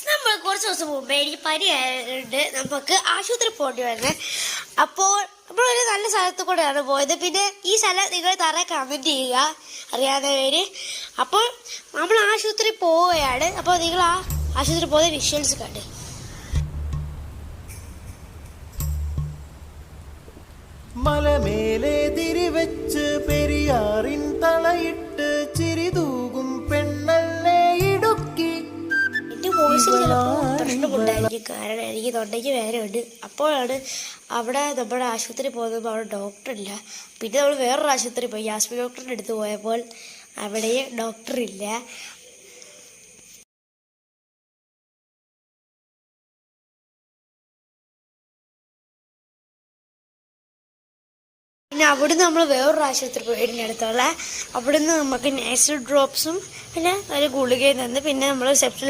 നമ്മൾ കുറച്ച് ദിവസം മുമ്പേ എനിക്ക് പനിയായിട്ട് നമുക്ക് ആശുപത്രി പോകേണ്ടി വരുന്നത്. അപ്പോൾ നമ്മളൊരു നല്ല സ്ഥലത്ത് കൂടെയാണ് പോയത്. പിന്നെ ഈ സ്ഥലം നിങ്ങൾ തറ കമൻറ്റ് ചെയ്യുക അറിയാവുന്നവര്. അപ്പോൾ നമ്മൾ ആശുപത്രി പോവുകയാണ്. അപ്പോൾ നിങ്ങൾ ആ ആശുപത്രി പോകുന്ന വിഷ്വൽസ് കണ്ട്. മലമേലെ തിരിവെച്ച് പെരിയാറിൻ തളയിട്ട് ചിരിതൂകും പെണ്ണല്ലേ ഇടുക്കി. എൻ്റെ വോയിസിൽ ചിലപ്പോൾ പ്രശ്നമുണ്ടായിരിക്കും. കാരണം എനിക്ക് തൊണ്ടയ്ക്ക് വേദനയുണ്ട്. അപ്പോഴാണ് അവിടെ നമ്മുടെ ആശുപത്രി പോകുമ്പോൾ അവിടെ ഡോക്ടറില്ല. പിന്നെ നമ്മൾ വേറൊരു ആശുപത്രി പോയി, യാസ്മിൻ ഡോക്ടറിൻ്റെ അടുത്ത് പോയപ്പോൾ അവിടെ ഡോക്ടറില്ല. പിന്നെ അവിടുന്ന് നമ്മൾ വേറൊരു ആശുപത്രി പോയതിൻ്റെ അടുത്തുള്ള അവിടുന്ന് നമുക്ക് നേച്ചർ ഡ്രോപ്സും പിന്നെ ഒരു ഗുളികയിൽ നിന്ന് പിന്നെ നമ്മൾ സെപ്റ്റൽ